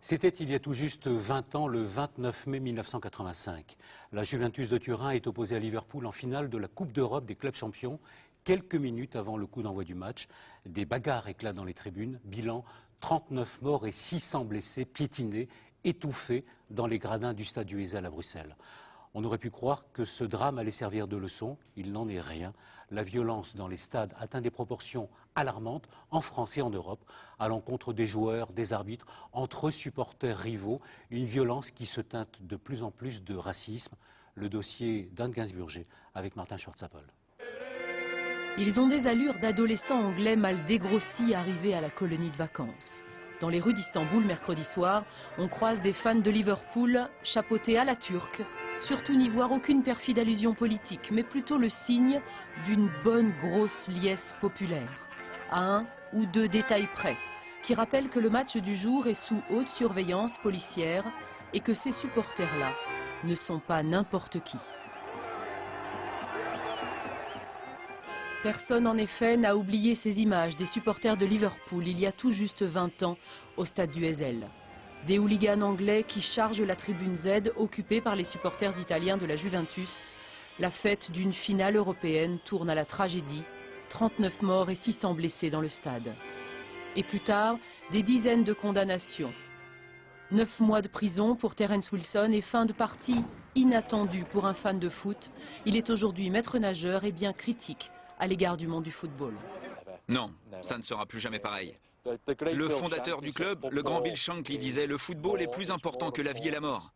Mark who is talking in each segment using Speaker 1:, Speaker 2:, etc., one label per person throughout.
Speaker 1: C'était il y a tout juste 20 ans, le 29 mai 1985. La Juventus de Turin est opposée à Liverpool en finale de la Coupe d'Europe des clubs champions. Quelques minutes avant le coup d'envoi du match, des bagarres éclatent dans les tribunes. Bilan, 39 morts et 600 blessés, piétinés, étouffés dans les gradins du stade du Heysel à Bruxelles. On aurait pu croire que ce drame allait servir de leçon, il n'en est rien. La violence dans les stades atteint des proportions alarmantes en France et en Europe, à l'encontre des joueurs, des arbitres, entre supporters rivaux, une violence qui se teinte de plus en plus de racisme. Le dossier d'Anne Gainsburger avec Martin Schwarzapol.
Speaker 2: Ils ont des allures d'adolescents anglais mal dégrossis arrivés à la colonie de vacances. Dans les rues d'Istanbul, mercredi soir, on croise des fans de Liverpool chapeautés à la turque. Surtout n'y voir aucune perfide allusion politique, mais plutôt le signe d'une bonne grosse liesse populaire. À un ou deux détails près, qui rappellent que le match du jour est sous haute surveillance policière et que ces supporters-là ne sont pas n'importe qui. Personne en effet n'a oublié ces images des supporters de Liverpool il y a tout juste 20 ans au stade du Heysel. Des hooligans anglais qui chargent la tribune Z occupée par les supporters italiens de la Juventus. La fête d'une finale européenne tourne à la tragédie. 39 morts et 600 blessés dans le stade. Et plus tard, des dizaines de condamnations. 9 mois de prison pour Terence Wilson et fin de partie inattendue pour un fan de foot. Il est aujourd'hui maître nageur et bien critique à l'égard du monde du football.
Speaker 3: Non, ça ne sera plus jamais pareil. Le fondateur du club, le grand Bill Shankly, disait « Le football est plus important que la vie et la mort ».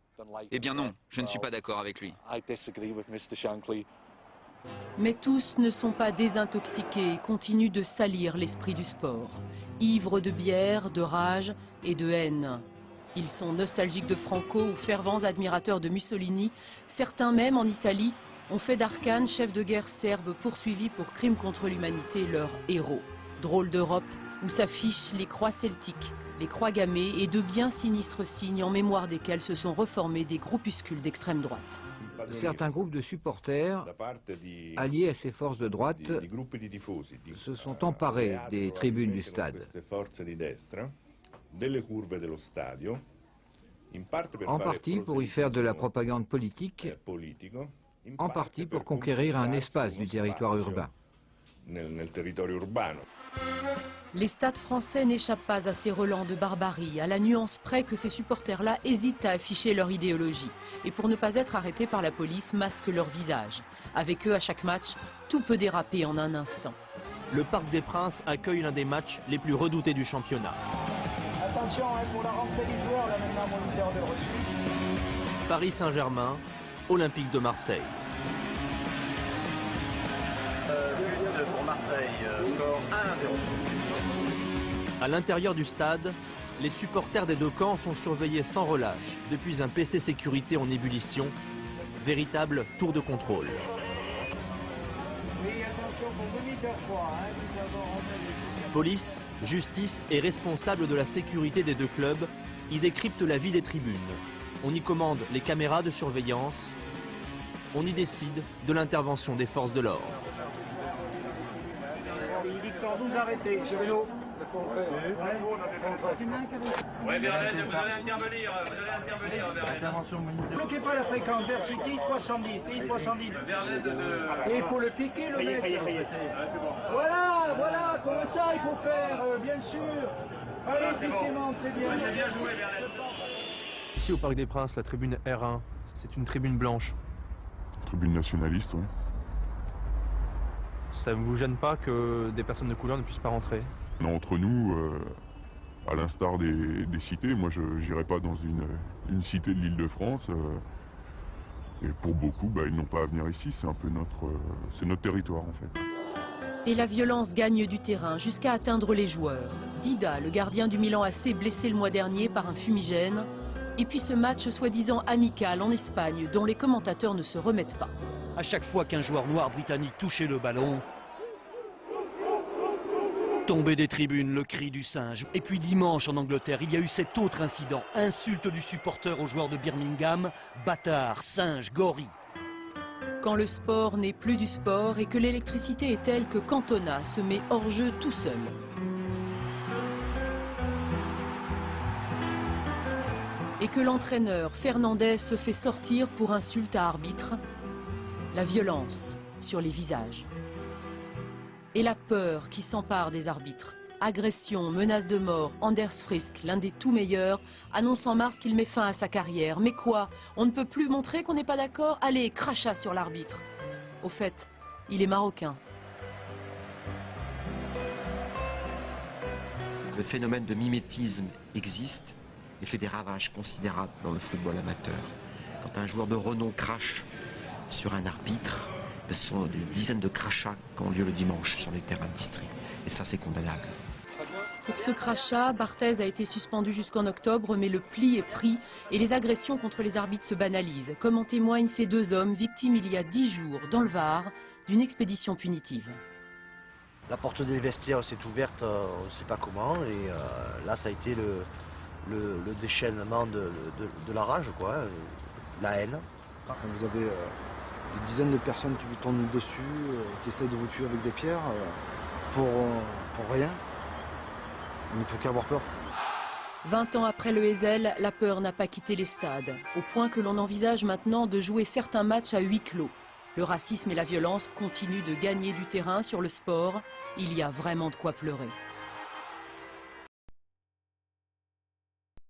Speaker 3: Eh bien non, je ne suis pas d'accord avec lui.
Speaker 2: Mais tous ne sont pas désintoxiqués et continuent de salir l'esprit du sport. Ivres de bière, de rage et de haine. Ils sont nostalgiques de Franco ou fervents admirateurs de Mussolini. Certains même en Italie ont fait d'Arkane, chef de guerre serbe poursuivi pour crimes contre l'humanité, leur héros. Drôle d'Europe où s'affichent les croix celtiques, les croix gammées et de bien sinistres signes en mémoire desquels se sont reformés des groupuscules d'extrême droite.
Speaker 4: Certains groupes de supporters, alliés à ces forces de droite, se sont emparés des tribunes du stade. En partie pour y faire de la propagande politique, en partie pour conquérir un espace du territoire urbain.
Speaker 2: Les stades français n'échappent pas à ces relents de barbarie, à la nuance près que ces supporters-là hésitent à afficher leur idéologie. Et pour ne pas être arrêtés par la police, masquent leur visage. Avec eux, à chaque match, tout peut déraper en un instant.
Speaker 5: Le Parc des Princes accueille l'un des matchs les plus redoutés du championnat.
Speaker 6: Attention pour la rentrée des joueurs, là maintenant, moniteur de reçu.
Speaker 5: Paris Saint-Germain, Olympique de Marseille.
Speaker 6: Pour Marseille, score 1-0.
Speaker 5: À l'intérieur du stade, les supporters des deux camps sont surveillés sans relâche depuis un PC sécurité en ébullition. Véritable tour de contrôle.
Speaker 6: Oui, attention pour moniteur 3, nous avons rentré les...
Speaker 5: Police, justice et responsables de la sécurité des deux clubs y décryptent la vie des tribunes. On y commande les caméras de surveillance. On y décide de l'intervention des forces de l'ordre.
Speaker 6: Victor, vous arrêtez, Cyrano.
Speaker 7: Ouais, Verlaine, vous allez intervenir, Verlaine.
Speaker 6: Bloquez pas la fréquence, Versity 310, 310. Et il faut le piquer, le mec. Voilà, comme ça il faut faire, bien sûr. Allez, c'est Clément, très bien.
Speaker 7: J'ai bien joué, Verlaine.
Speaker 5: Ici au Parc des Princes, la tribune R1, c'est une tribune blanche.
Speaker 8: Tribune nationaliste, oui.
Speaker 5: Ça ne vous gêne pas que des personnes de couleur ne puissent pas rentrer?
Speaker 8: Non, entre nous, à l'instar des cités, moi je n'irai pas dans une cité de l'Île-de-France. Et pour beaucoup, ils n'ont pas à venir ici, c'est un peu notre territoire en fait.
Speaker 2: Et la violence gagne du terrain jusqu'à atteindre les joueurs. Dida, le gardien du Milan AC, blessé le mois dernier par un fumigène. Et puis ce match soi-disant amical en Espagne dont les commentateurs ne se remettent pas.
Speaker 9: À chaque fois qu'un joueur noir britannique touchait le ballon, tombait des tribunes le cri du singe. Et puis dimanche en Angleterre, il y a eu cet autre incident. Insulte du supporter aux joueurs de Birmingham, bâtard, singe, gorille.
Speaker 2: Quand le sport n'est plus du sport et que l'électricité est telle que Cantona se met hors jeu tout seul. et que l'entraîneur Fernandez se fait sortir pour insulte à arbitre. La violence sur les visages. Et la peur qui s'empare des arbitres. Agression, menace de mort, Anders Frisk, l'un des tout meilleurs, annonce en mars qu'il met fin à sa carrière. Mais quoi? On ne peut plus montrer qu'on n'est pas d'accord? Allez, crachat sur l'arbitre. Au fait, il est marocain.
Speaker 10: Le phénomène de mimétisme existe et fait des ravages considérables dans le football amateur. Quand un joueur de renom crache sur un arbitre, ce sont des dizaines de crachats qui ont lieu le dimanche sur les terrains de district. Et ça, c'est condamnable.
Speaker 2: Pour ce crachat, Barthez a été suspendu jusqu'en octobre, mais le pli est pris et les agressions contre les arbitres se banalisent, comme en témoignent ces deux hommes victimes il y a 10 jours dans le Var d'une expédition punitive.
Speaker 11: La porte des vestiaires s'est ouverte, on ne sait pas comment, et là ça a été le déchaînement de la rage, quoi, la haine.
Speaker 12: Quand vous avez des dizaines de personnes qui vous tournent dessus, qui essaient de vous tuer avec des pierres, pour rien, on ne peut qu'avoir peur.
Speaker 2: 20 ans après le Heysel, la peur n'a pas quitté les stades, au point que l'on envisage maintenant de jouer certains matchs à huis clos. Le racisme et la violence continuent de gagner du terrain sur le sport. Il y a vraiment de quoi pleurer.